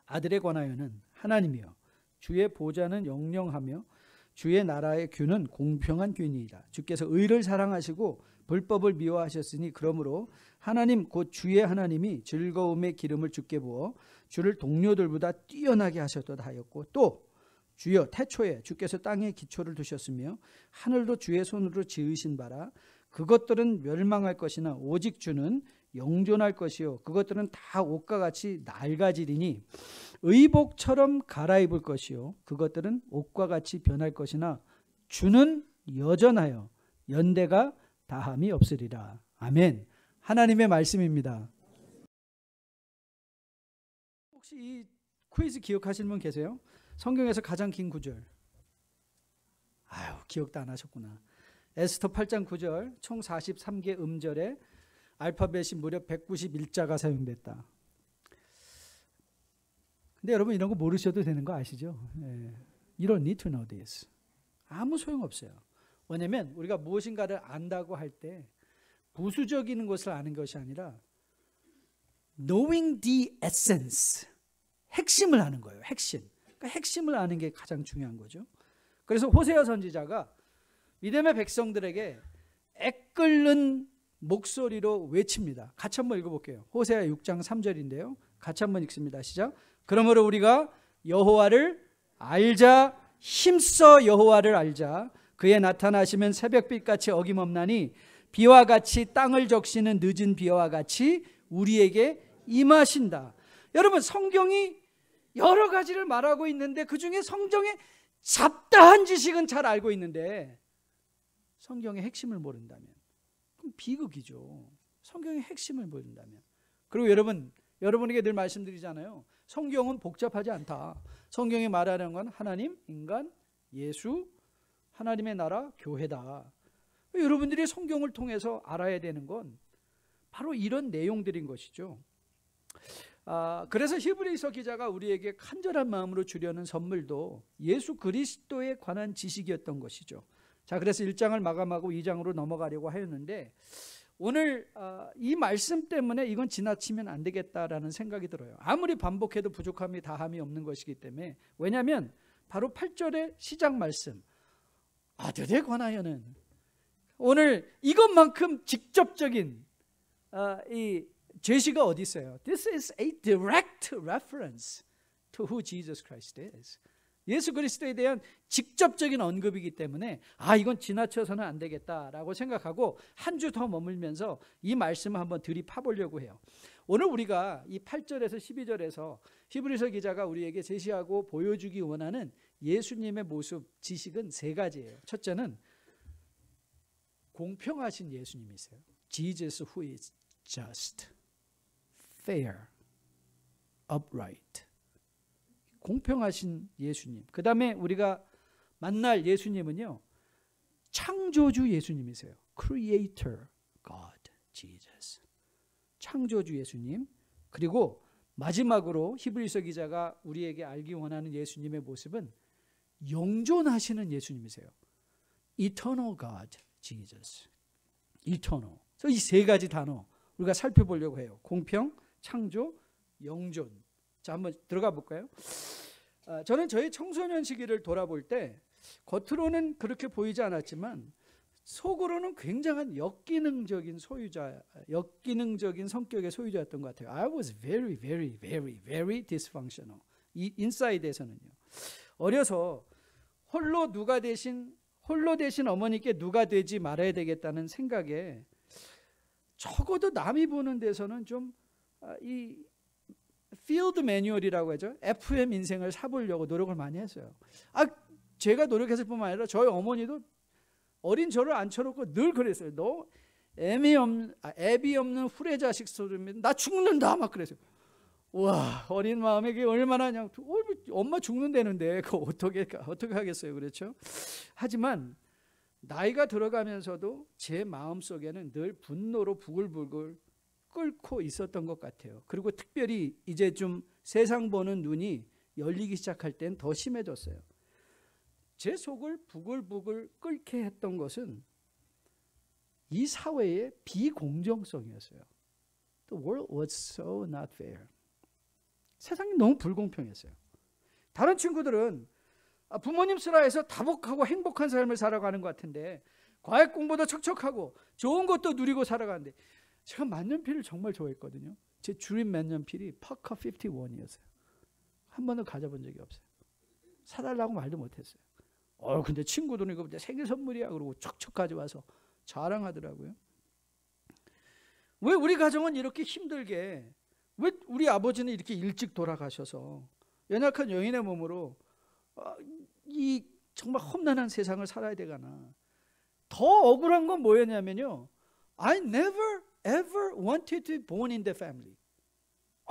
아들에 관하여는 하나님이요 주의 보좌는 영영하며 주의 나라의 규는 공평한 규니이다. 주께서 의를 사랑하시고 불법을 미워하셨으니 그러므로 하나님 곧 주의 하나님이 즐거움의 기름을 주께 부어 주를 동료들보다 뛰어나게 하셨도다 하였고 또 주여 태초에 주께서 땅에 기초를 두셨으며 하늘도 주의 손으로 지으신 바라 그것들은 멸망할 것이나 오직 주는 영존할 것이요 그것들은 다 옷과 같이 낡아지리니 의복처럼 갈아입을 것이요 그것들은 옷과 같이 변할 것이나 주는 여전하여 연대가 다함이 없으리라. 아멘. 하나님의 말씀입니다. 혹시 이 퀴즈 기억하시는 분 계세요? 성경에서 가장 긴 구절. 아유, 기억도 안 하셨구나. 에스더 8장 9절 총 43개 음절에 알파벳이 무려 191자가 사용됐다. 근데 여러분 이런 거 모르셔도 되는 거 아시죠? 예. You don't need to know this. 아무 소용없어요. 왜냐하면 우리가 무엇인가를 안다고 할 때 부수적인 것을 아는 것이 아니라 knowing the essence, 핵심을 아는 거예요. 핵심. 그러니까 핵심을 아는 게 가장 중요한 거죠. 그래서 호세아 선지자가 믿음의 백성들에게 애끓는 목소리로 외칩니다. 같이 한번 읽어볼게요. 호세아 6장 3절인데요. 같이 한번 읽습니다. 시작. 그러므로 우리가 여호와를 알자, 힘써 여호와를 알자. 그의 나타나시면 새벽빛같이 어김없나니 비와 같이 땅을 적시는 늦은 비와 같이 우리에게 임하신다. 여러분 성경이 여러 가지를 말하고 있는데 그중에 성경의 잡다한 지식은 잘 알고 있는데 성경의 핵심을 모른다면 그럼 비극이죠. 성경의 핵심을 모른다면. 그리고 여러분에게 늘 말씀드리잖아요. 성경은 복잡하지 않다. 성경이 말하는 건 하나님, 인간, 예수, 하나님의 나라, 교회다. 여러분들이 성경을 통해서 알아야 되는 건 바로 이런 내용들인 것이죠. 그래서 히브리서 기자가 우리에게 간절한 마음으로 주려는 선물도 예수 그리스도에 관한 지식이었던 것이죠. 자, 그래서 1장을 마감하고 2장으로 넘어가려고 하였는데 오늘 이 말씀 때문에 이건 지나치면 안 되겠다라는 생각이 들어요. 아무리 반복해도 부족함이 다함이 없는 것이기 때문에. 왜냐하면 바로 8절의 시작 말씀 아들에 관하여는 오늘 이것만큼 직접적인 이 제시가 어디 있어요? This is a direct reference to who Jesus Christ is. 예수 그리스도에 대한 직접적인 언급이기 때문에 이건 지나쳐서는 안 되겠다라고 생각하고 한 주 더 머물면서 이 말씀을 한번 들이파보려고 해요. 오늘 우리가 이 8절에서 12절에서 히브리서 기자가 우리에게 제시하고 보여주기 원하는 예수님의 모습, 지식은 세 가지예요. 첫째는 공평하신 예수님이세요. Jesus who is just, fair, upright. 공평하신 예수님. 그 다음에 우리가 만날 예수님은요, 창조주 예수님이세요. Creator God, Jesus. 창조주 예수님. 그리고 마지막으로 히브리서 기자가 우리에게 알기 원하는 예수님의 모습은 영존하시는 예수님이세요. Eternal God, Jesus. Eternal. 그래서 이 세 가지 단어 우리가 살펴보려고 해요. 공평, 창조, 영존. 자, 한번 들어가 볼까요? 저는 저희 청소년 시기를 돌아볼 때 겉으로는 그렇게 보이지 않았지만 속으로는 굉장한 역기능적인 성격의 소유자였던 것 같아요. I was very, very, very, very dysfunctional. 이 인사이드에서는요. 어려서 홀로 대신 어머니께 누가 되지 말아야 되겠다는 생각에 적어도 남이 보는 데서는 좀 이 필드 매뉴얼이라고 하죠. FM 인생을 사보려고 노력을 많이 했어요. 제가 노력했을 뿐만 아니라 저희 어머니도 어린 저를 앉혀놓고 늘 그랬어요. 너 애비 없는 후레자식 소리면 나 죽는다 막 그랬어요. 와, 어린 마음에 그게 얼마나 그냥 엄마 죽는다는데 그거 어떻게 하겠어요. 그렇죠? 하지만 나이가 들어가면서도 제 마음속에는 늘 분노로 부글부글 끓고 있었던 것 같아요. 그리고 특별히 이제 좀 세상 보는 눈이 열리기 시작할 땐 더 심해졌어요. 제 속을 부글부글 끓게 했던 것은 이 사회의 비공정성이었어요. The world was so not fair. 세상이 너무 불공평했어요. 다른 친구들은 부모님 슬하에서 다복하고 행복한 삶을 살아가는 것 같은데 과학 공부도 척척하고 좋은 것도 누리고 살아가는데 제가 만년필을 정말 좋아했거든요. 제 주림 만년필이 파커 51이었어요. 한 번도 가져본 적이 없어요. 사달라고 말도 못했어요. 근데 친구들은 이거 생일 선물이야 그러고 척척 가져와서 자랑하더라고요. 왜 우리 가정은 이렇게 힘들게, 왜 우리 아버지는 이렇게 일찍 돌아가셔서 연약한 여인의 몸으로 이 정말 험난한 세상을 살아야 되가나. 더 억울한 건 뭐였냐면요, I never ever wanted to be born in the family.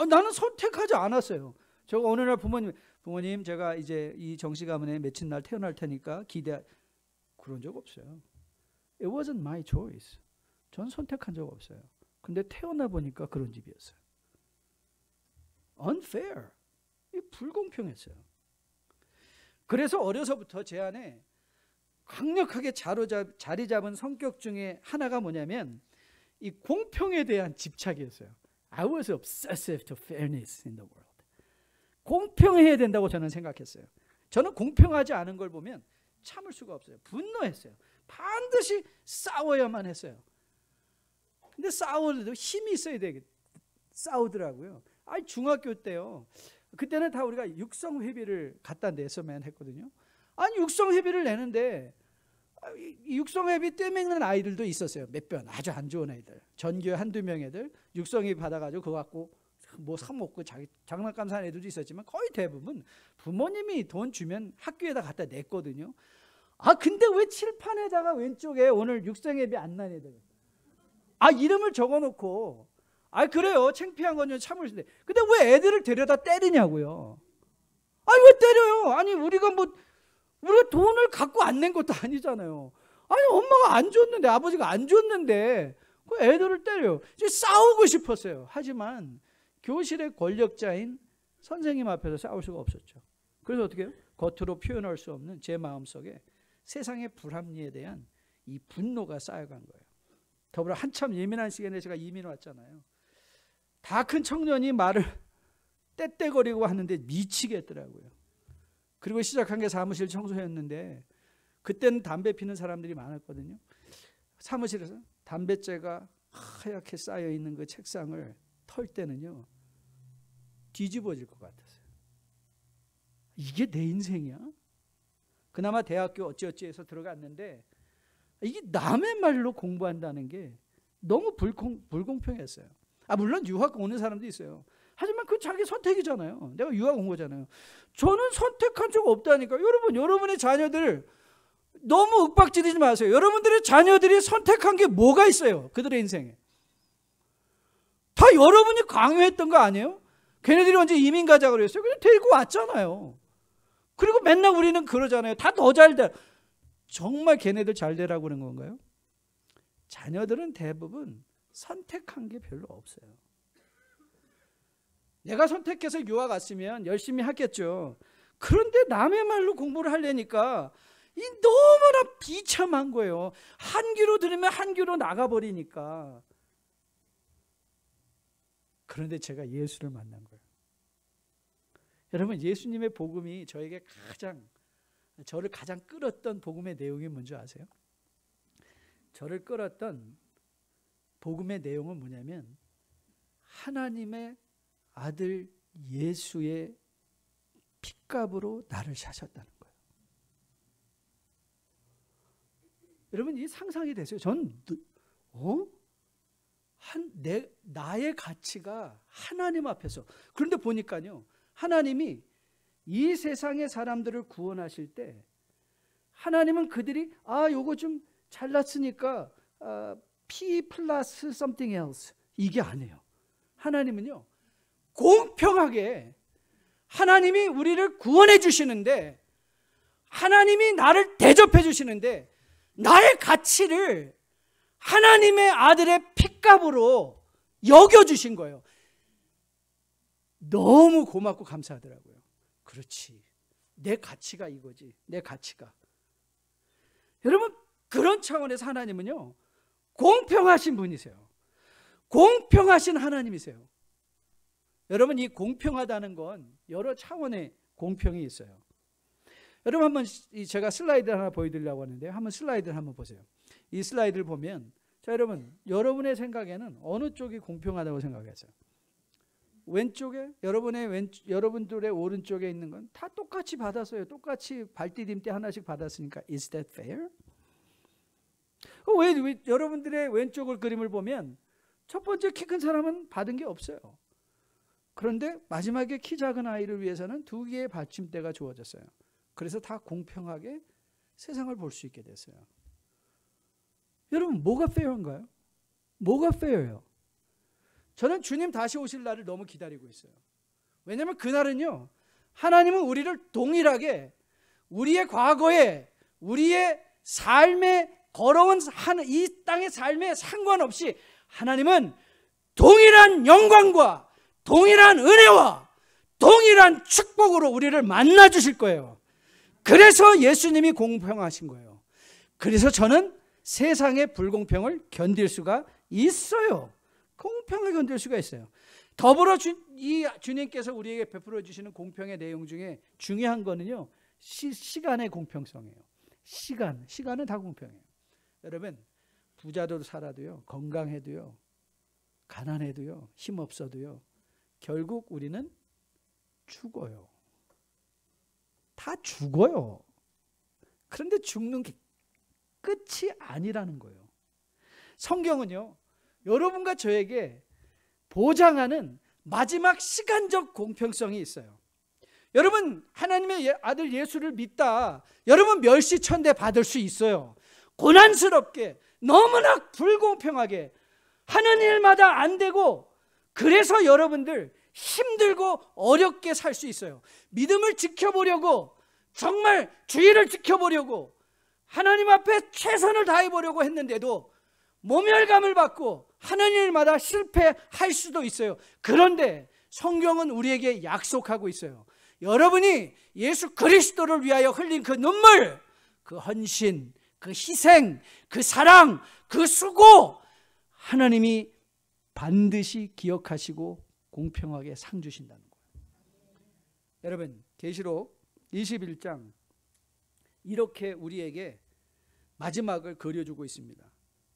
나는 선택하지 않았어요. 제가 어느 날 부모님 제가 이제 이 정시 가문에 며칠 날 태어날 테니까 그런 적 없어요. It wasn't my choice. 전 선택한 적 없어요. 근데 태어나 보니까 그런 집이었어요. Unfair. 불공평했어요. 그래서 어려서부터 제 안에 강력하게 자리 잡은 성격 중에 하나가 뭐냐면 이 공평에 대한 집착이었어요. I was obsessive to fairness in the world. 공평해야 된다고 저는 생각했어요. 저는 공평하지 않은 걸 보면 참을 수가 없어요. 분노했어요. 반드시 싸워야만 했어요. 근데 싸워도 힘이 있어야 되겠. 싸우더라고요. 중학교 때요. 그때는 다 우리가 육성회비를 갖다 냈어만 했거든요. 육성회비를 내는데 육성회비 떼먹는 아이들도 있었어요. 몇 번 아주 안 좋은 애들, 전교에 한두 명 애들 육성회비 받아가지고 그거 갖고 뭐 사먹고 장난감 사는 애들도 있었지만 거의 대부분 부모님이 돈 주면 학교에다 갖다 냈거든요. 근데 왜 칠판에다가 왼쪽에 오늘 육성회비 안 난 애들 이름을 적어놓고 그래요. 창피한 건 좀 참을 수 있는데 근데 왜 애들을 데려다 때리냐고요. 왜 때려요? 우리가 돈을 갖고 안 낸 것도 아니잖아요. 엄마가 안 줬는데, 아버지가 안 줬는데 그 애들을 때려요. 이제 싸우고 싶었어요. 하지만 교실의 권력자인 선생님 앞에서 싸울 수가 없었죠. 그래서 어떻게 해요? 겉으로 표현할 수 없는 제 마음속에 세상의 불합리에 대한 이 분노가 쌓여간 거예요. 더불어 한참 예민한 시기에 제가 이민 왔잖아요. 다 큰 청년이 말을 떼떼거리고 하는데 미치겠더라고요. 그리고 시작한 게 사무실 청소였는데 그때는 담배 피는 사람들이 많았거든요. 사무실에서 담배째가 하얗게 쌓여있는 그 책상을 털 때는요 뒤집어질 것 같았어요. 이게 내 인생이야? 그나마 대학교 어찌어찌해서 들어갔는데 이게 남의 말로 공부한다는 게 너무 불공평했어요. 물론 유학 오는 사람도 있어요. 하지만 그 자기 선택이잖아요. 내가 유학 온 거잖아요. 저는 선택한 적 없다니까. 여러분의 자녀들 너무 윽박지르지 마세요. 여러분들의 자녀들이 선택한 게 뭐가 있어요? 그들의 인생에. 다 여러분이 강요했던 거 아니에요? 걔네들이 언제 이민 가자 그랬어요? 그냥 데리고 왔잖아요. 그리고 맨날 우리는 그러잖아요. 다 너 잘 돼. 정말 걔네들 잘 되라고 그런 건가요? 자녀들은 대부분 선택한 게 별로 없어요. 내가 선택해서 유학 갔으면 열심히 하겠죠. 그런데 남의 말로 공부를 하려니까 너무나 비참한 거예요. 한 귀로 들으면 한 귀로 나가버리니까. 그런데 제가 예수를 만난 거예요. 여러분, 예수님의 복음이 저를 가장 끌었던 복음의 내용이 뭔지 아세요? 저를 끌었던 복음의 내용은 뭐냐면 하나님의 아들 예수의 핏값으로 나를 사셨다는 거예요. 여러분, 이 상상이 되세요? 나의 가치가 하나님 앞에서. 그런데 보니까요, 하나님이 이 세상의 사람들을 구원하실 때 하나님은 그들이 요거 좀 잘났으니까 P 플러스 something else 이게 아니에요. 하나님은요 공평하게 하나님이 우리를 구원해 주시는데, 하나님이 나를 대접해 주시는데 나의 가치를 하나님의 아들의 핏값으로 여겨주신 거예요. 너무 고맙고 감사하더라고요. 그렇지, 내 가치가 이거지. 내 가치가. 여러분, 그런 차원에서 하나님은요 공평하신 분이세요. 공평하신 하나님이세요. 여러분, 이 공평하다는 건 여러 차원의 공평이 있어요. 여러분, 한번 제가 슬라이드 하나 보여드리려고 하는데요. 한번 슬라이드를 한번 보세요. 이 슬라이드를 보면, 자, 여러분의 생각에는 어느 쪽이 공평하다고 생각하세요? 왼쪽에, 여러분들의 오른쪽에 있는 건 다 똑같이 받았어요. 똑같이 발디딤대 하나씩 받았으니까 is that fair? 왜 여러분들의 왼쪽을 그림을 보면 첫 번째 키 큰 사람은 받은 게 없어요. 그런데 마지막에 키 작은 아이를 위해서는 2개의 받침대가 주어졌어요. 그래서 다 공평하게 세상을 볼 수 있게 됐어요. 여러분, 뭐가 페어인가요? 뭐가 페어예요? 저는 주님 다시 오실 날을 너무 기다리고 있어요. 왜냐하면 그날은요, 하나님은 우리를 동일하게 우리의 과거에, 우리의 삶에 걸어온 이 땅의 삶에 상관없이 하나님은 동일한 영광과 동일한 은혜와 동일한 축복으로 우리를 만나 주실 거예요. 그래서 예수님이 공평하신 거예요. 그래서 저는 세상의 불공평을 견딜 수가 있어요. 공평을 견딜 수가 있어요. 더불어 이 주님께서 우리에게 베풀어 주시는 공평의 내용 중에 중요한 거는요, 시간의 공평성이에요. 시간은 다 공평해요. 여러분, 부자도 살아도요, 건강해도요, 가난해도요, 힘없어도요, 결국 우리는 죽어요. 다 죽어요. 그런데 죽는 게 끝이 아니라는 거예요. 성경은요, 여러분과 저에게 보장하는 마지막 시간적 공평성이 있어요. 여러분, 하나님의 아들 예수를 믿다, 여러분 멸시천대 받을 수 있어요. 고난스럽게, 너무나 불공평하게 하는 일마다 안 되고, 그래서 여러분들 힘들고 어렵게 살 수 있어요. 믿음을 지켜보려고, 정말 주의를 지켜보려고 하나님 앞에 최선을 다해보려고 했는데도 모멸감을 받고 하는 일마다 실패할 수도 있어요. 그런데 성경은 우리에게 약속하고 있어요. 여러분이 예수 그리스도를 위하여 흘린 그 눈물, 그 헌신, 그 희생, 그 사랑, 그 수고, 하나님이 반드시 기억하시고 공평하게 상 주신다는 거예요. 여러분, 계시록 21장 이렇게 우리에게 마지막을 그려주고 있습니다.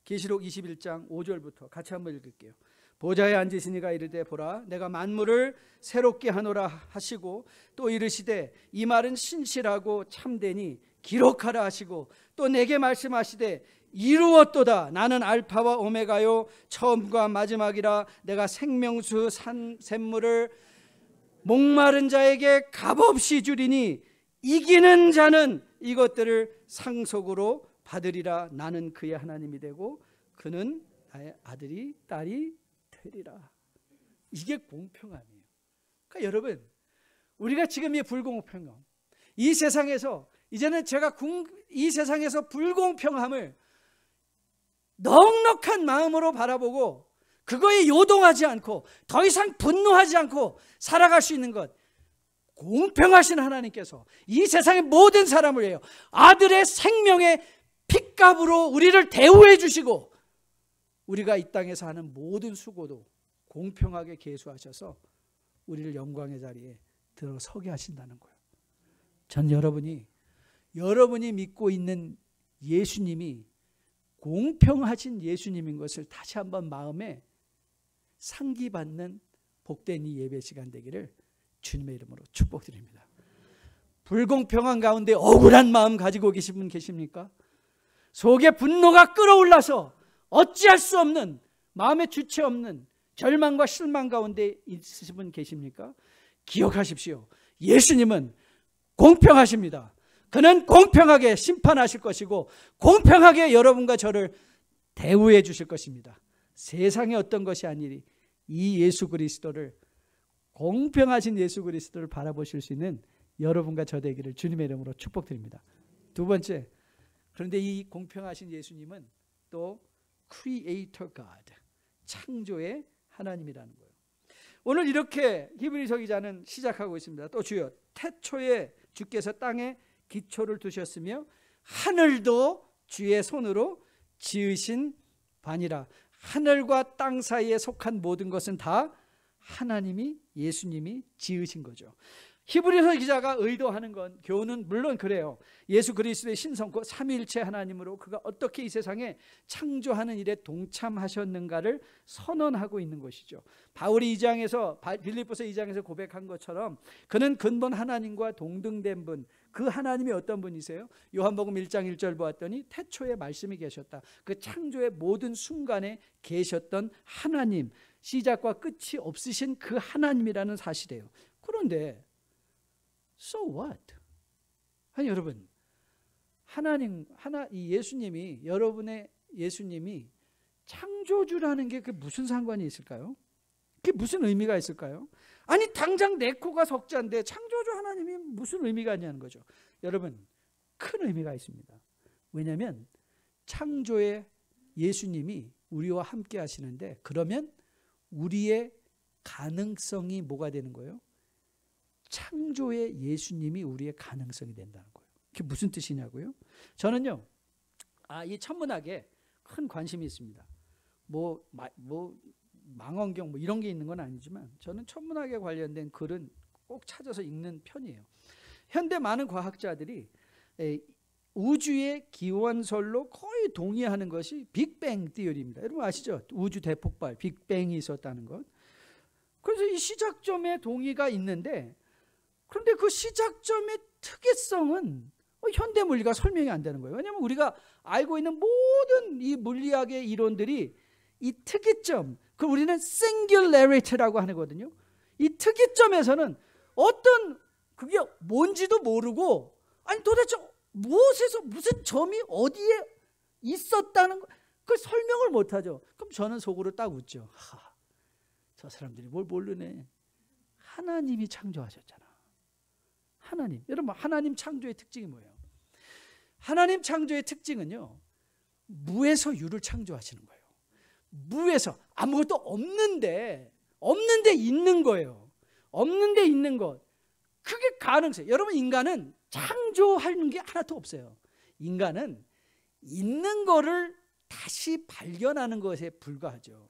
계시록 21장 5절부터 같이 한번 읽을게요. 보좌에 앉으신 이가 이르되 보라, 내가 만물을 새롭게 하노라 하시고, 또 이르시되 이 말은 신실하고 참되니 기록하라 하시고, 또 내게 말씀하시되 이루었도다. 나는 알파와 오메가요 처음과 마지막이라. 내가 생명수 샘물을 목마른 자에게 값없이 주리니 이기는 자는 이것들을 상속으로 받으리라. 나는 그의 하나님이 되고 그는 나의 아들이 딸이 되리라. 이게 공평함이에요. 그러니까 여러분, 우리가 지금 이 불공평함, 이 세상에서 이제는 제가 이 세상에서 불공평함을 넉넉한 마음으로 바라보고 그거에 요동하지 않고 더 이상 분노하지 않고 살아갈 수 있는 것, 공평하신 하나님께서 이 세상의 모든 사람을 위하여 아들의 생명의 핏값으로 우리를 대우해 주시고, 우리가 이 땅에서 하는 모든 수고도 공평하게 계수하셔서 우리를 영광의 자리에 들어서게 하신다는 거예요. 전 여러분이 믿고 있는 예수님이 공평하신 예수님인 것을 다시 한번 마음에 상기받는 복된 이 예배 시간 되기를 주님의 이름으로 축복드립니다. 불공평한 가운데 억울한 마음 가지고 계신 분 계십니까? 속에 분노가 끓어올라서 어찌할 수 없는, 마음에 주체 없는 절망과 실망 가운데 있으신 분 계십니까? 기억하십시오. 예수님은 공평하십니다. 그는 공평하게 심판하실 것이고 공평하게 여러분과 저를 대우해 주실 것입니다. 세상의 어떤 것이 아니리 이 예수 그리스도를, 공평하신 예수 그리스도를 바라보실 수 있는 여러분과 저 되기를 주님의 이름으로 축복드립니다. 두 번째, 그런데 이 공평하신 예수님은 또 Creator God, 창조의 하나님이라는 거예요. 오늘 이렇게 히브리서 기자는 시작하고 있습니다. 또 주여, 태초에 주께서 땅에 기초를 두셨으며 하늘도 주의 손으로 지으신 바니라. 하늘과 땅 사이에 속한 모든 것은 다 하나님이, 예수님이 지으신 거죠. 히브리서 기자가 의도하는 건, 교훈은 물론 그래요. 예수 그리스도의 신성과 삼위일체 하나님으로 그가 어떻게 이 세상에 창조하는 일에 동참하셨는가를 선언하고 있는 것이죠. 바울이 빌립보서 2장에서 고백한 것처럼 그는 근본 하나님과 동등된 분, 그 하나님이 어떤 분이세요? 요한복음 1장 1절 보았더니 태초에 말씀이 계셨다. 그 창조의 모든 순간에 계셨던 하나님, 시작과 끝이 없으신 그 하나님이라는 사실이에요. 그런데 So what? 아니 여러분, 이 예수님이, 여러분의 예수님이 창조주라는 게 그게 무슨 상관이 있을까요? 그게 무슨 의미가 있을까요? 아니 당장 내 코가 석자인데 창조주 하나님이 무슨 의미가 있냐는 거죠. 여러분, 큰 의미가 있습니다. 왜냐하면 창조의 예수님이 우리와 함께 하시는데, 그러면 우리의 가능성이 뭐가 되는 거예요? 창조의 예수님이 우리의 가능성이 된다는 거예요. 그게 무슨 뜻이냐고요? 저는요, 이 천문학에 큰 관심이 있습니다. 망원경 이런 게 있는 건 아니지만 저는 천문학에 관련된 글은 꼭 찾아서 읽는 편이에요. 현대 많은 과학자들이 우주의 기원설로 거의 동의하는 것이 빅뱅 티어리입니다. 여러분 아시죠? 우주 대폭발, 빅뱅이 있었다는 것. 그래서 이 시작점에 동의가 있는데, 그런데 그 시작점의 특이성은 현대 물리가 설명이 안 되는 거예요. 왜냐하면 우리가 알고 있는 모든 이 물리학의 이론들이 이 특이점, 그 우리는 singularity라고 하거든요. 이 특이점에서는 어떤, 그게 뭔지도 모르고, 아니 도대체 무엇에서 무슨 점이 어디에 있었다는 거, 그걸 설명을 못하죠. 그럼 저는 속으로 딱 웃죠. 저 사람들이 뭘 모르네. 하나님이 창조하셨잖아. 하나님. 여러분, 하나님 창조의 특징이 뭐예요? 하나님 창조의 특징은요, 무에서 유를 창조하시는 거예요. 무에서, 아무것도 없는데 있는 거예요. 없는데 있는 것, 그게 가능성. 여러분, 인간은 창조하는 게 하나도 없어요. 인간은 있는 거를 다시 발견하는 것에 불과하죠.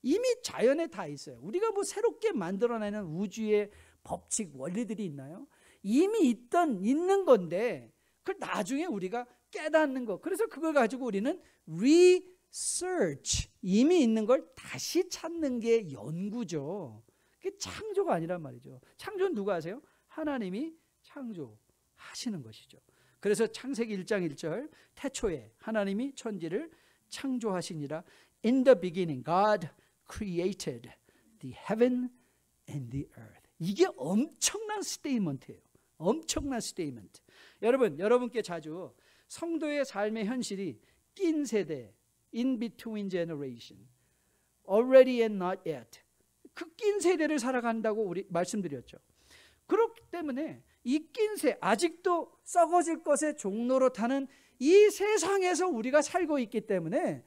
이미 자연에 다 있어요. 우리가 새롭게 만들어내는 우주의 법칙, 원리들이 있나요? 이미 있는 건데 그걸 나중에 우리가 깨닫는 것. 그래서 그걸 가지고 우리는 research, 이미 있는 걸 다시 찾는 게 연구죠. 그게 창조가 아니란 말이죠. 창조는 누가 하세요? 하나님이 창조하시는 것이죠. 그래서 창세기 1장 1절, 태초에 하나님이 천지를 창조하시니라. In the beginning God created the heaven and the earth. 이게 엄청난 스테이트먼트예요. 엄청난 스테이트먼트. 여러분께 자주 성도의 삶의 현실이 낀 세대, in between generation, already and not yet, 그 낀 세대를 살아간다고 우리 말씀드렸죠. 그렇기 때문에 이 낀 세, 아직도 썩어질 것의 종로로 타는 이 세상에서 우리가 살고 있기 때문에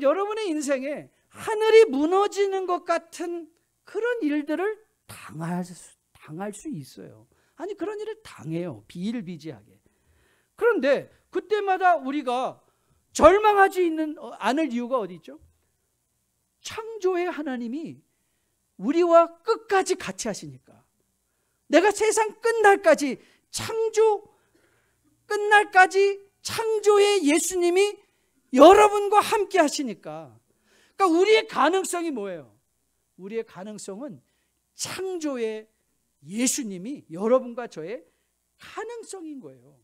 여러분의 인생에 하늘이 무너지는 것 같은 그런 일들을 당할 수 있어요. 아니, 그런 일을 당해요. 비일비재하게. 그런데 그때마다 우리가 절망하지 않을 이유가 어디 있죠? 창조의 하나님이 우리와 끝까지 같이 하시니까. 내가 세상 끝날까지, 창조의 예수님이 여러분과 함께 하시니까. 그러니까 우리의 가능성이 뭐예요? 우리의 가능성은 창조의 예수님이 여러분과 저의 가능성인 거예요.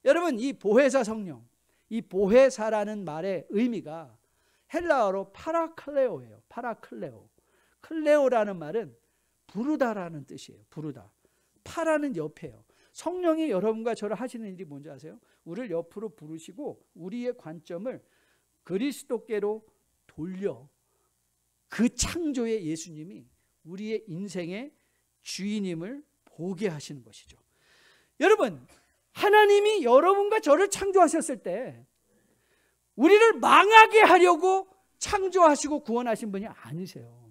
여러분, 이 보혜사 성령, 이 보혜사라는 말의 의미가 헬라어로 파라클레오예요. 파라클레오. 클레오라는 말은 부르다라는 뜻이에요. 부르다. 파라는 옆에요. 성령이 여러분과 저를 하시는 일이 뭔지 아세요? 우리를 옆으로 부르시고 우리의 관점을 그리스도께로 돌려 그 창조의 예수님이 우리의 인생의 주인임을 보게 하시는 것이죠. 여러분, 하나님이 여러분과 저를 창조하셨을 때 우리를 망하게 하려고 창조하시고 구원하신 분이 아니세요.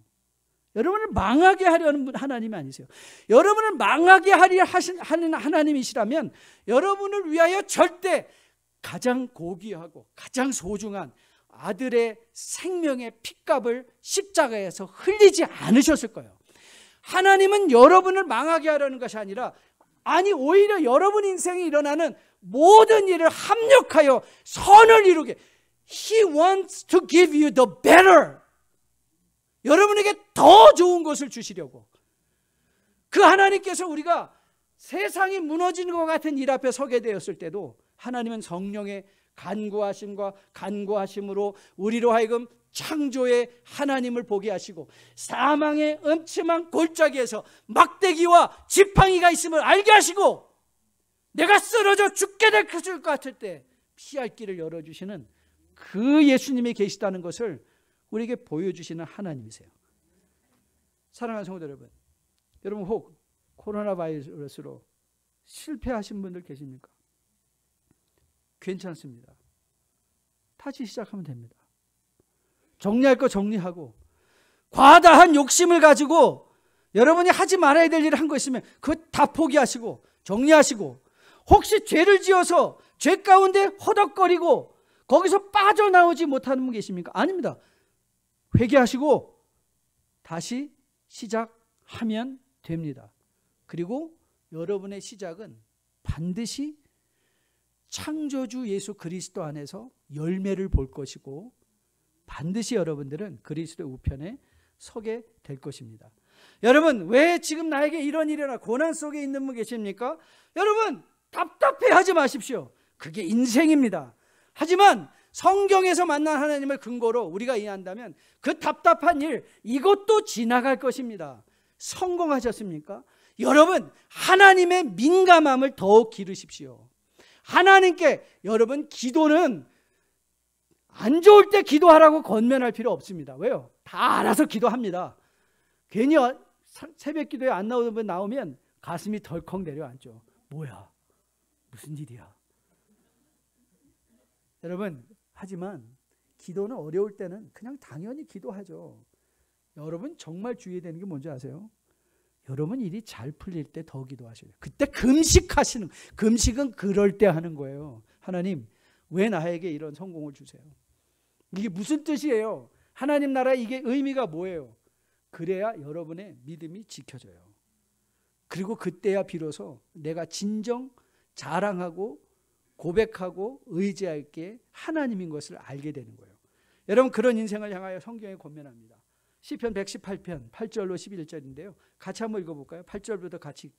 여러분을 망하게 하려는 하나님이 아니세요. 여러분을 망하게 하는 하나님이시라면 여러분을 위하여 절대 가장 고귀하고 가장 소중한 아들의 생명의 핏값을 십자가에서 흘리지 않으셨을 거예요. 하나님은 여러분을 망하게 하려는 것이 아니라, 아니 오히려 여러분 인생에 일어나는 모든 일을 합력하여 선을 이루게, He wants to give you the better. 여러분에게 더 좋은 것을 주시려고. 그 하나님께서 우리가 세상이 무너지는 것 같은 일 앞에 서게 되었을 때도 하나님은 성령의 간구하심과 간구하심으로 우리로 하여금 창조의 하나님을 보게 하시고, 사망의 음침한 골짜기에서 막대기와 지팡이가 있음을 알게 하시고, 내가 쓰러져 죽게 될 것 같을 때 피할 길을 열어주시는 그 예수님이 계시다는 것을 우리에게 보여주시는 하나님이세요. 사랑하는 성도 여러분, 여러분 혹 코로나 바이러스로 실패하신 분들 계십니까? 괜찮습니다. 다시 시작하면 됩니다. 정리할 거 정리하고, 과다한 욕심을 가지고 여러분이 하지 말아야 될 일을 한 거 있으면 그거 다 포기하시고 정리하시고, 혹시 죄를 지어서 죄 가운데 허덕거리고 거기서 빠져나오지 못하는 분 계십니까? 아닙니다. 회개하시고 다시 시작하면 됩니다. 그리고 여러분의 시작은 반드시 창조주 예수 그리스도 안에서 열매를 볼 것이고, 반드시 여러분들은 그리스도의 우편에 서게 될 것입니다. 여러분, 왜 지금 나에게 이런 일이나 고난 속에 있는 분 계십니까? 여러분, 답답해하지 마십시오. 그게 인생입니다. 하지만 성경에서 만난 하나님을 근거로 우리가 이해한다면 그 답답한 일, 이것도 지나갈 것입니다. 성공하셨습니까? 여러분, 하나님의 민감함을 더욱 기르십시오. 하나님께 여러분, 기도는 안 좋을 때 기도하라고 권면할 필요 없습니다. 왜요? 다 알아서 기도합니다. 괜히 새벽 기도에 안 나오는 분 나오면 가슴이 덜컥 내려앉죠. 뭐야? 무슨 일이야? 여러분, 하지만 기도는 어려울 때는 그냥 당연히 기도하죠. 여러분 정말 주의해야 되는 게 뭔지 아세요? 여러분 일이 잘 풀릴 때 더 기도하셔야 돼요. 그때 금식하시는, 금식은 그럴 때 하는 거예요. 하나님, 왜 나에게 이런 성공을 주세요? 이게 무슨 뜻이에요? 하나님 나라 이게 의미가 뭐예요? 그래야 여러분의 믿음이 지켜져요. 그리고 그때야 비로소 내가 진정 자랑하고 고백하고 의지할 게 하나님인 것을 알게 되는 거예요. 여러분, 그런 인생을 향하여 성경에 권면합니다. 시편 118편 8절로 11절인데요. 같이 한번 읽어볼까요? 8절부터 같이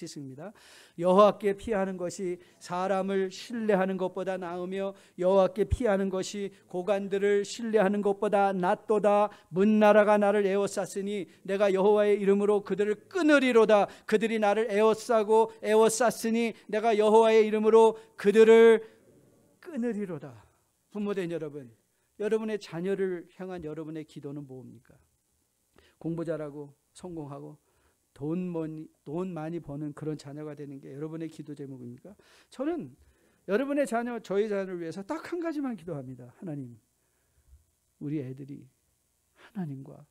읽습니다. 여호와께 피하는 것이 사람을 신뢰하는 것보다 나으며 여호와께 피하는 것이 고관들을 신뢰하는 것보다 낫도다. 문나라가 나를 에워쌌으니 내가 여호와의 이름으로 그들을 끊으리로다. 그들이 나를 에워싸고 에워쌌으니 내가 여호와의 이름으로 그들을 끊으리로다. 부모된 여러분, 여러분의 자녀를 향한 여러분의 기도는 뭡니까? 공부 잘하고 성공하고 돈 많이 버는 그런 자녀가 되는 게 여러분의 기도 제목입니까? 저는 여러분의 자녀, 저희 자녀를 위해서 딱 한 가지만 기도합니다. 하나님, 우리 애들이 하나님과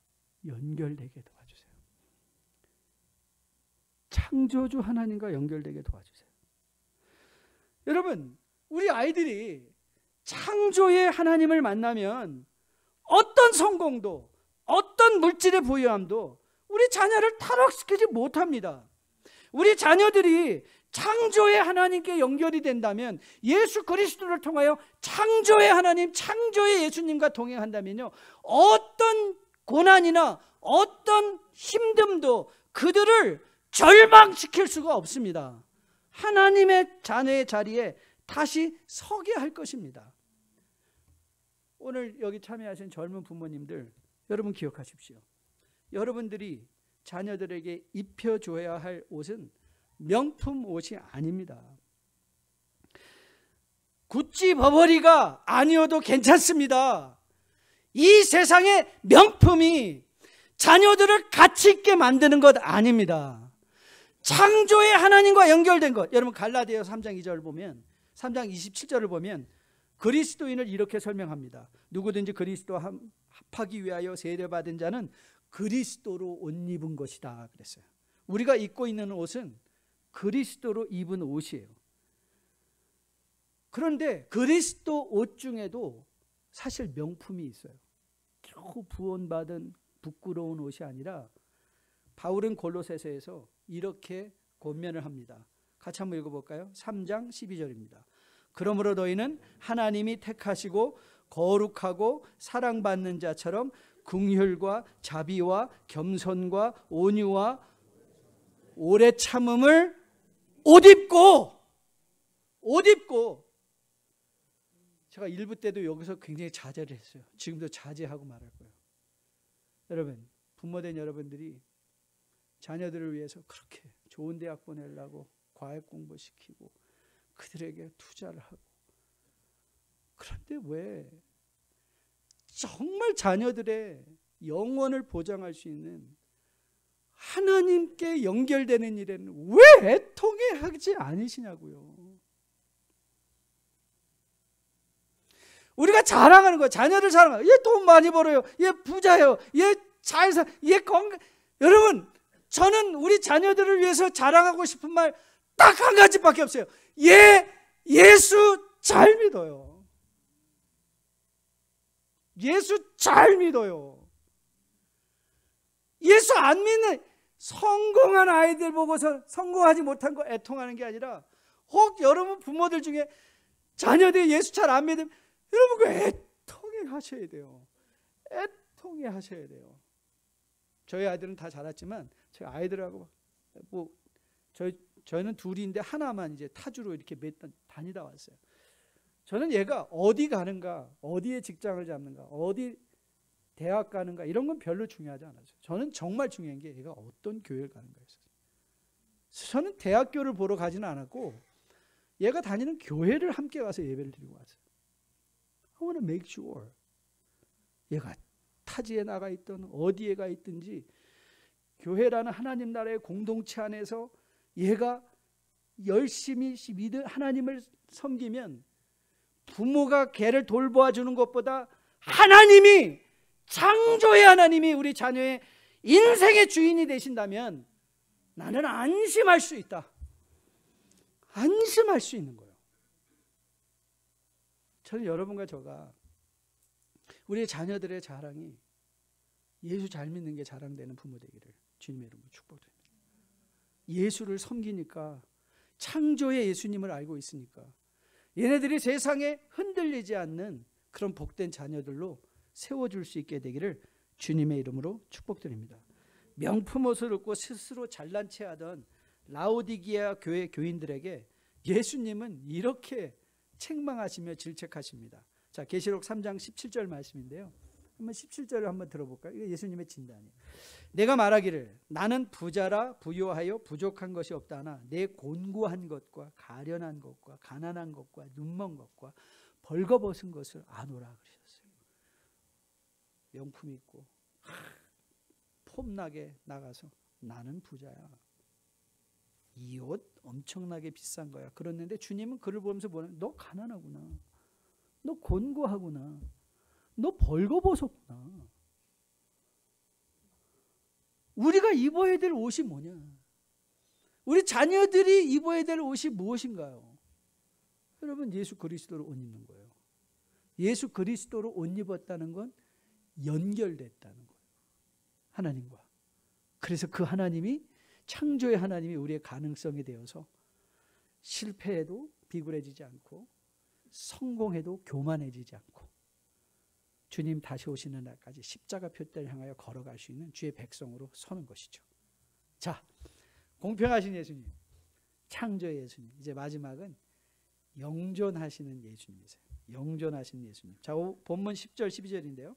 연결되게 도와주세요. 창조주 하나님과 연결되게 도와주세요. 여러분, 우리 아이들이 창조의 하나님을 만나면 어떤 성공도, 어떤 물질의 부유함도 우리 자녀를 탈옥시키지 못합니다. 우리 자녀들이 창조의 하나님께 연결이 된다면, 예수 그리스도를 통하여 창조의 하나님, 창조의 예수님과 동행한다면요, 어떤 고난이나 어떤 힘듦도 그들을 절망시킬 수가 없습니다. 하나님의 자녀의 자리에 다시 서게 할 것입니다. 오늘 여기 참여하신 젊은 부모님들, 여러분 기억하십시오. 여러분들이 자녀들에게 입혀줘야 할 옷은 명품 옷이 아닙니다. 구찌 버버리가 아니어도 괜찮습니다. 이 세상의 명품이 자녀들을 가치 있게 만드는 것 아닙니다. 창조의 하나님과 연결된 것. 여러분 갈라디아서 3장 2절을 보면, 3장 27절을 보면 그리스도인을 이렇게 설명합니다. 누구든지 그리스도와 합하기 위하여 세례받은 자는 그리스도로 옷 입은 것이다 그랬어요. 우리가 입고 있는 옷은 그리스도로 입은 옷이에요. 그런데 그리스도 옷 중에도 사실 명품이 있어요. 겨우 구원받은 부끄러운 옷이 아니라 바울은 골로새서에서 이렇게 권면을 합니다. 같이 한번 읽어볼까요? 3장 12절입니다. 그러므로 너희는 하나님이 택하시고 거룩하고 사랑받는 자처럼 긍휼과 자비와 겸손과 온유와 오래 참음을 옷 입고 제가 일부 때도 여기서 굉장히 자제를 했어요. 지금도 자제하고 말할 거예요. 여러분, 부모된 여러분들이 자녀들을 위해서 그렇게 좋은 대학 보내려고 과외 공부시키고 그들에게 투자를 하고, 그런데 왜 정말 자녀들의 영혼을 보장할 수 있는 하나님께 연결되는 일에는 왜 애통해 하지 않으시냐고요. 우리가 자랑하는 거예요. 자녀들 자랑하는 거예요. 얘 돈 많이 벌어요. 얘 부자예요. 얘 잘 살, 얘 건강. 여러분, 저는 우리 자녀들을 위해서 자랑하고 싶은 말 딱 한 가지밖에 없어요. 얘 예수 잘 믿어요. 예수 잘 믿어요. 예수 안 믿는 성공한 아이들 보고서 성공하지 못한 거 애통하는 게 아니라, 혹 여러분 부모들 중에 자녀들이 예수 잘 안 믿으면 여러분 그 애통해 하셔야 돼요. 애통해 하셔야 돼요. 저희 아이들은 다 자랐지만 제 아이들하고 저희는 둘인데 하나만 이제 타주로 이렇게 몇 번 다니다 왔어요. 저는 얘가 어디 가는가, 어디에 직장을 잡는가, 어디 대학 가는가 이런 건 별로 중요하지 않았어요. 저는 정말 중요한 게 얘가 어떤 교회를 가는가였어요. 저는 대학교를 보러 가지는 않았고 얘가 다니는 교회를 함께 가서 예배를 드리고 왔어요. I want to make sure 얘가 타지에 나가 있든 어디에 가 있든지 교회라는 하나님 나라의 공동체 안에서 얘가 열심히 하나님을 섬기면 부모가 걔를 돌보아 주는 것보다 하나님이, 창조의 하나님이 우리 자녀의 인생의 주인이 되신다면 나는 안심할 수 있다. 안심할 수 있는 거예요. 저는 여러분과 저가 우리 자녀들의 자랑이 예수 잘 믿는 게 자랑되는 부모 되기를 주님의 이름으로 축복드립니다. 예수를 섬기니까, 창조의 예수님을 알고 있으니까 얘네들이 세상에 흔들리지 않는 그런 복된 자녀들로 세워줄 수 있게 되기를 주님의 이름으로 축복드립니다. 명품 옷을 입고 스스로 잘난 체하던 라오디게아 교회 교인들에게 예수님은 이렇게 책망하시며 질책하십니다. 자, 계시록 3장 17절 말씀인데요. 한번 17절을 한번 들어볼까요? 이거 예수님의 진단이에요. 내가 말하기를 나는 부자라 부요하여 부족한 것이 없다 하나 내 곤고한 것과 가련한 것과 가난한 것과 눈먼 것과 벌거벗은 것을 아노라 그러셨어요. 명품 있고 폼나게 나가서 나는 부자야. 이 옷 엄청나게 비싼 거야. 그랬는데 주님은 그를 보면서 뭐냐면 너 가난하구나. 너 곤고하구나. 너 벌거벗었구나. 우리가 입어야 될 옷이 뭐냐? 우리 자녀들이 입어야 될 옷이 무엇인가요? 여러분, 예수 그리스도로 옷 입는 거예요. 예수 그리스도로 옷 입었다는 건 연결됐다는 거예요. 하나님과. 그래서 그 하나님이, 창조의 하나님이 우리의 가능성이 되어서 실패해도 비굴해지지 않고 성공해도 교만해지지 않고 주님 다시 오시는 날까지 십자가 표대를 향하여 걸어갈 수 있는 주의 백성으로 서는 것이죠. 자, 공평하신 예수님, 창조의 예수님. 이제 마지막은 영존하시는 예수님이세요. 영존하신 예수님. 자, 본문 10절 12절인데요.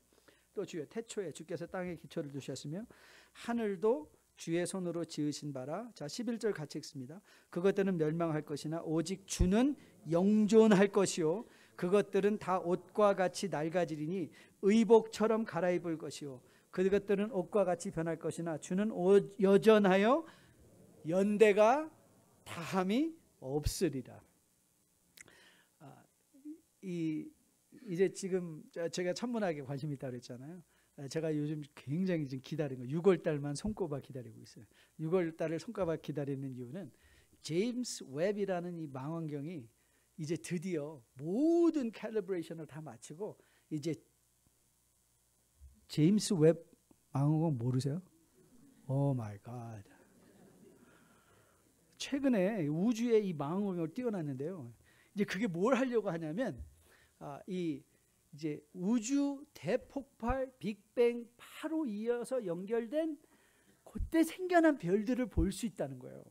또 주여 태초에 주께서 땅에 기초를 두셨으며 하늘도 주의 손으로 지으신 바라. 자, 11절 같이 읽습니다. 그것들은 멸망할 것이나 오직 주는 영존할 것이요 그것들은 다 옷과 같이 낡아지리니 의복처럼 갈아입을 것이요 그것들은 옷과 같이 변할 것이나 주는 여전하여 연대가 다함이 없으리라. 이제 지금 제가 천문학에 관심이 있다고 그랬잖아요. 제가 요즘 굉장히 지금 기다리는 거 6월달만 손꼽아 기다리고 있어요. 6월달을 손꼽아 기다리는 이유는 제임스 웹이라는 이 망원경이 이제 드디어 모든 캘리브레이션을 다 마치고 이제 제임스 웹 망원경 모르세요? 오 마이 갓. 최근에 우주에 이 망원경을 띄워놨는데요. 이제 그게 뭘 하려고 하냐면 이제 우주 대폭발 빅뱅 바로 이어서 연결된 그때 생겨난 별들을 볼 수 있다는 거예요.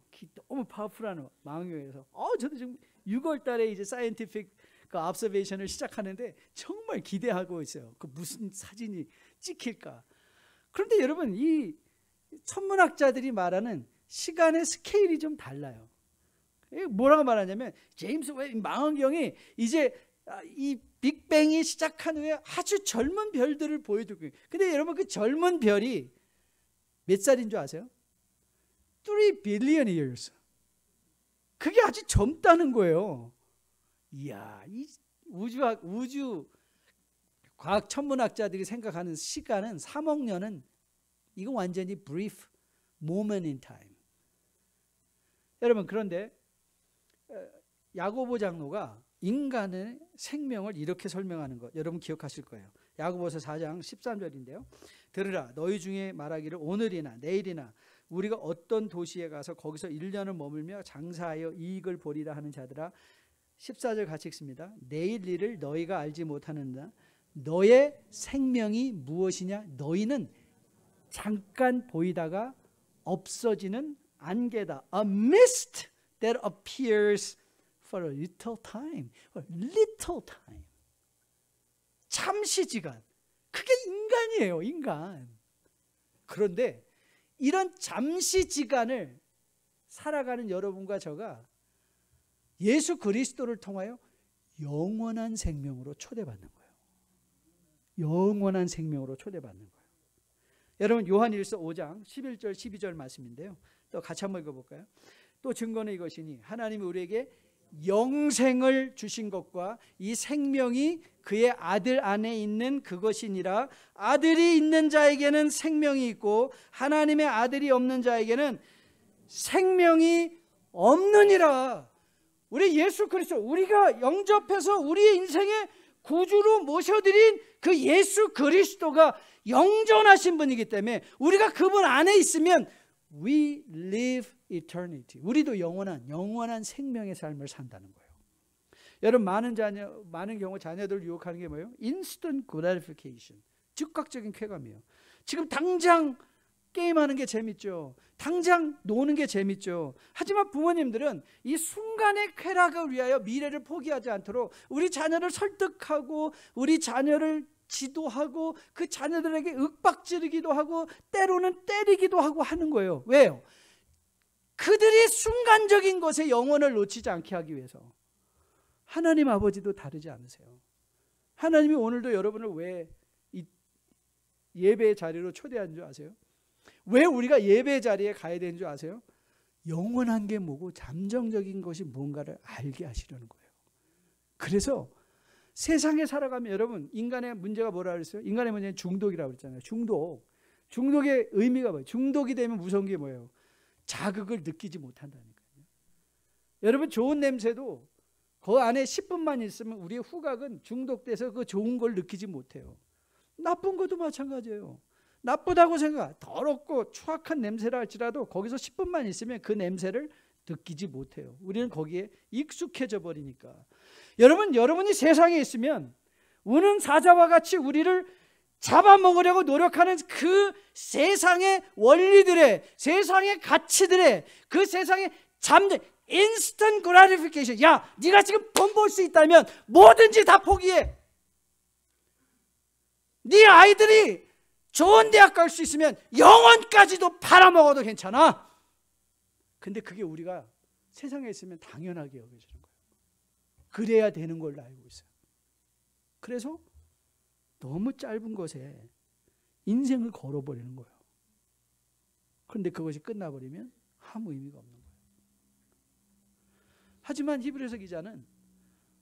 너무 파워풀한 망원경에서. 저도 지금 6월 달에 이제 사이언티픽 그 observation을 시작하는데 정말 기대하고 있어요. 그 무슨 사진이 찍힐까. 그런데 여러분, 이 천문학자들이 말하는 시간의 스케일이 좀 달라요. 뭐라고 말하냐면 제임스 웹 망원경이 이제 이 빅뱅이 시작한 후에 아주 젊은 별들을 보여주고 있어요. 근데 여러분, 그 젊은 별이 몇 살인 줄 아세요? 3 billion years. 그게 아주 젊다는 거예요. 이야, 이 우주 과학 천문학자들이 생각하는 시간은 3억 년은 이건 완전히 brief moment in time. 여러분, 그런데 야고보 장로가 인간의 생명을 이렇게 설명하는 것 여러분 기억하실 거예요. 야고보서 4장 13절인데요. 들으라, 너희 중에 말하기를 오늘이나 내일이나 우리가 어떤 도시에 가서 거기서 1년을 머물며 장사하여 이익을 보리라 하는 자들아. 14절 같이 읽습니다. 내일 일을 너희가 알지 못하는다. 너의 생명이 무엇이냐? 너희는 잠깐 보이다가 없어지는 안개다. A mist that appears for a little time. A little time. 잠시지간. 그게 인간이에요, 인간. 그런데 이런 잠시지간을 살아가는 여러분과 저가 예수 그리스도를 통하여 영원한 생명으로 초대받는 거예요. 영원한 생명으로 초대받는 거예요. 여러분, 요한일서 5장 11절 12절 말씀인데요. 또 같이 한번 읽어볼까요? 또 증거는 이것이니 하나님이 우리에게 영생을 주신 것과 이 생명이 그의 아들 안에 있는 그것이니라. 아들이 있는 자에게는 생명이 있고 하나님의 아들이 없는 자에게는 생명이 없느니라. 우리 예수 그리스도, 우리가 영접해서 우리의 인생의 구주로 모셔드린 그 예수 그리스도가 영존하신 분이기 때문에 우리가 그분 안에 있으면 we live eternity. 우리도 영원한 생명의 삶을 산다는 거예요. 여러분, 많은 경우 자녀들 유혹하는 게 뭐예요? instant gratification. 즉각적인 쾌감이에요. 지금 당장 게임하는 게 재밌죠. 당장 노는 게 재밌죠. 하지만 부모님들은 이 순간의 쾌락을 위하여 미래를 포기하지 않도록 우리 자녀를 설득하고 우리 자녀를 지도하고 그 자녀들에게 윽박지르기도 하고 때로는 때리기도 하고 하는 거예요. 왜요? 그들이 순간적인 것에 영혼을 놓치지 않게 하기 위해서. 하나님 아버지도 다르지 않으세요. 하나님이 오늘도 여러분을 왜 이 예배의 자리로 초대한 줄 아세요? 왜 우리가 예배 자리에 가야 되는 줄 아세요? 영원한 게 뭐고 잠정적인 것이 뭔가를 알게 하시려는 거예요. 그래서 세상에 살아가면 여러분, 인간의 문제가 뭐라 그랬어요? 인간의 문제는 중독이라고 그랬잖아요. 중독의 의미가 뭐예요? 중독이 되면 무서운 게 뭐예요? 자극을 느끼지 못한다니까요. 여러분, 좋은 냄새도 그 안에 10분만 있으면 우리의 후각은 중독돼서 그 좋은 걸 느끼지 못해요. 나쁜 것도 마찬가지예요. 나쁘다고 생각, 더럽고 추악한 냄새라 할지라도 거기서 10분만 있으면 그 냄새를 느끼지 못해요. 우리는 거기에 익숙해져 버리니까. 여러분이 세상에 있으면 우는 사자와 같이 우리를 잡아먹으려고 노력하는 그 세상의 원리들의, 세상의 가치들의, 그 세상의 instant gratification. 야, 네가 지금 돈 벌 수 있다면 뭐든지 다 포기해. 네 아이들이 좋은 대학 갈 수 있으면 영원까지도 팔아먹어도 괜찮아. 근데 그게 우리가 세상에 있으면 당연하게 여겨지는 거예요. 그래야 되는 걸로 알고 있어요. 그래서 너무 짧은 것에 인생을 걸어버리는 거예요. 그런데 그것이 끝나버리면 아무 의미가 없는 거예요. 하지만 히브리서 기자는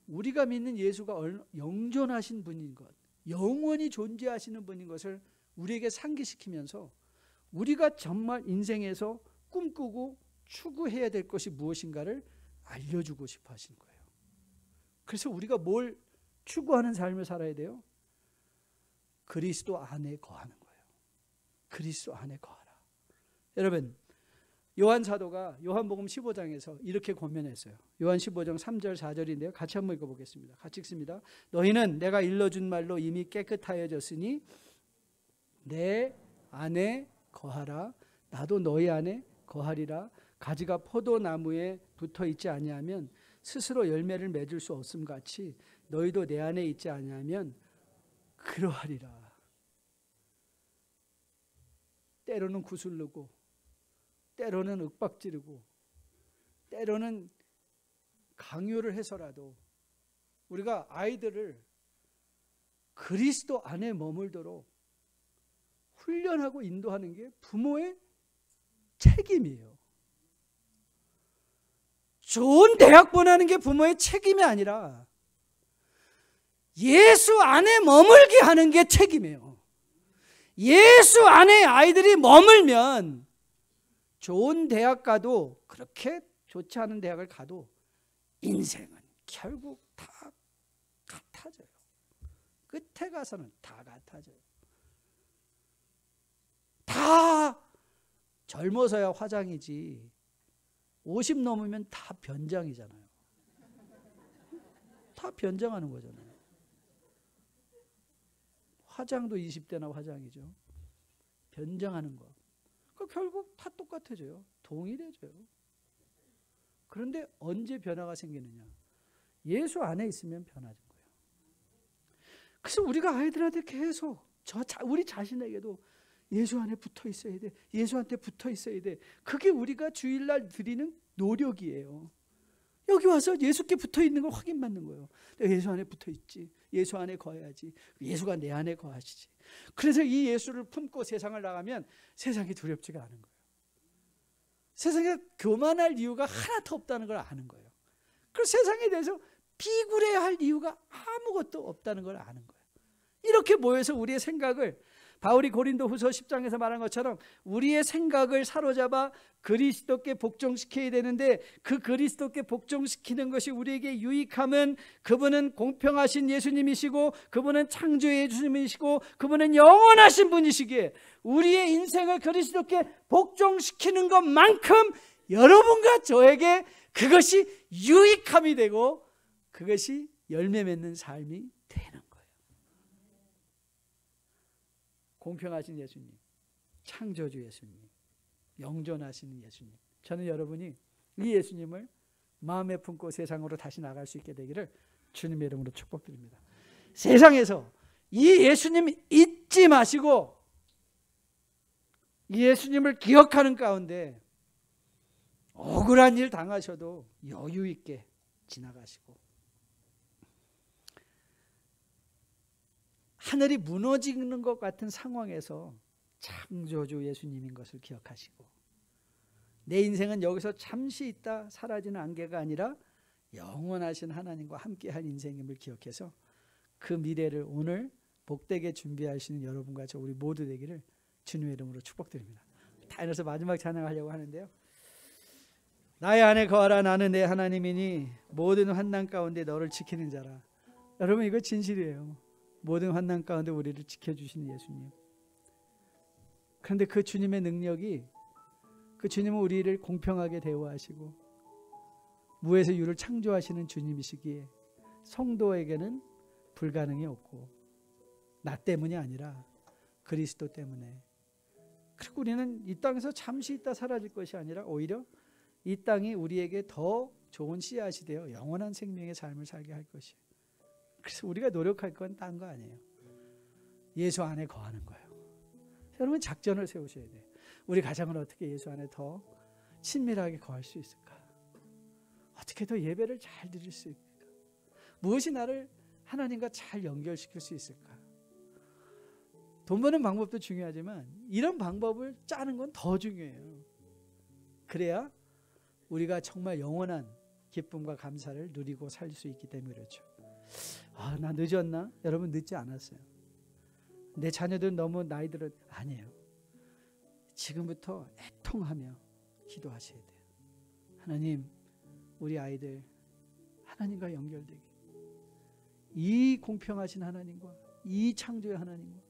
우리가 믿는 예수가 영존하신 분인 것, 영원히 존재하시는 분인 것을 우리에게 상기시키면서 우리가 정말 인생에서 꿈꾸고 추구해야 될 것이 무엇인가를 알려주고 싶어 하신 거예요. 그래서 우리가 뭘 추구하는 삶을 살아야 돼요? 그리스도 안에 거하는 거예요. 그리스도 안에 거하라. 여러분, 요한 사도가 요한복음 15장에서 이렇게 권면했어요. 요한 15장 3절 4절인데요. 같이 한번 읽어보겠습니다. 같이 읽습니다. 너희는 내가 일러준 말로 이미 깨끗하여졌으니 내 안에 거하라. 나도 너희 안에 거하리라. 가지가 포도나무에 붙어 있지 아니하면 스스로 열매를 맺을 수 없음 같이 너희도 내 안에 있지 아니하면 그러하리라. 때로는 구슬르고 때로는 윽박지르고 때로는 강요를 해서라도 우리가 아이들을 그리스도 안에 머물도록 훈련하고 인도하는 게 부모의 책임이에요. 좋은 대학 보내는 게 부모의 책임이 아니라 예수 안에 머물게 하는 게 책임이에요. 예수 안에 아이들이 머물면 좋은 대학 가도 그렇게 좋지 않은 대학을 가도 인생은 결국 다 같아져요. 끝에 가서는 다 같아져요. 다 젊어서야 화장이지 50 넘으면 다 변장이잖아요. 다 변장하는 거잖아요. 화장도 20대나 화장이죠. 변장하는 거. 결국 다 똑같아져요. 동일해져요. 그런데 언제 변화가 생기느냐? 예수 안에 있으면 변화된 거예요. 그래서 우리가 아이들한테 계속 우리 자신에게도 예수 안에 붙어 있어야 돼. 예수한테 붙어 있어야 돼. 그게 우리가 주일날 드리는 노력이에요. 여기 와서 예수께 붙어 있는 걸 확인받는 거예요. 내가 예수 안에 붙어 있지. 예수 안에 거해야지. 예수가 내 안에 거하시지. 그래서 이 예수를 품고 세상을 나가면 세상이 두렵지가 않은 거예요. 세상에 교만할 이유가 하나도 없다는 걸 아는 거예요. 그래서 세상에 대해서 비굴해야 할 이유가 아무것도 없다는 걸 아는 거예요. 이렇게 모여서 우리의 생각을 바울이 고린도후서 10장에서 말한 것처럼 우리의 생각을 사로잡아 그리스도께 복종시켜야 되는데 그 그리스도께 복종시키는 것이 우리에게 유익함은 그분은 공평하신 예수님이시고 그분은 창조의 예수님이시고 그분은 영원하신 분이시기에 우리의 인생을 그리스도께 복종시키는 것만큼 여러분과 저에게 그것이 유익함이 되고 그것이 열매 맺는 삶이 되는 거예요. 공평하신 예수님, 창조주 예수님, 영존하시는 예수님. 저는 여러분이 이 예수님을 마음에 품고 세상으로 다시 나갈 수 있게 되기를 주님의 이름으로 축복드립니다. 세상에서 이 예수님 잊지 마시고 이 예수님을 기억하는 가운데 억울한 일 당하셔도 여유 있게 지나가시고 하늘이 무너지는 것 같은 상황에서 창조주 예수님인 것을 기억하시고 내 인생은 여기서 잠시 있다 사라지는 안개가 아니라 영원하신 하나님과 함께할 인생임을 기억해서 그 미래를 오늘 복되게 준비하시는 여러분과 저 우리 모두 되기를 주님의 이름으로 축복드립니다. 다 이어서 마지막 찬양하려고 하는데요. 나의 안에 거하라. 나는 내 하나님이니 모든 환난 가운데 너를 지키는 자라. 여러분 이거 진실이에요. 모든 환난 가운데 우리를 지켜주시는 예수님. 그런데 그 주님의 능력이 그 주님은 우리를 공평하게 대우하시고 무에서 유를 창조하시는 주님이시기에 성도에게는 불가능이 없고 나 때문이 아니라 그리스도 때문에 그리고 우리는 이 땅에서 잠시 있다 사라질 것이 아니라 오히려 이 땅이 우리에게 더 좋은 씨앗이 되어 영원한 생명의 삶을 살게 할 것이에요. 그래서 우리가 노력할 건 딴 거 아니에요. 예수 안에 거하는 거예요. 여러분 작전을 세우셔야 돼요. 우리 가정을 어떻게 예수 안에 더 친밀하게 거할 수 있을까? 어떻게 더 예배를 잘 드릴 수 있을까? 무엇이 나를 하나님과 잘 연결시킬 수 있을까? 돈 버는 방법도 중요하지만 이런 방법을 짜는 건 더 중요해요. 그래야 우리가 정말 영원한 기쁨과 감사를 누리고 살 수 있기 때문에 그렇죠. 아, 나 늦었나? 여러분 늦지 않았어요. 내 자녀들은 너무 나이 들어 아니에요. 지금부터 애통하며 기도하셔야 돼요. 하나님, 우리 아이들 하나님과 연결되게 이 공평하신 하나님과 이 창조의 하나님과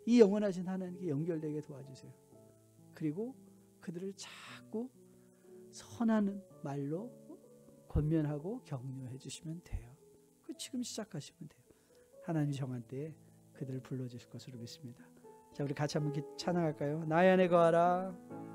이 영원하신 하나님께 연결되게 도와주세요. 그리고 그들을 자꾸 선한 말로 권면하고 격려해 주시면 돼요. 지금 시작하시면 돼요. 하나님이 정한 때에 그들을 불러주실 것으로 믿습니다. 자, 우리 같이 한번 찬양할까요? 나의 안에 거하라.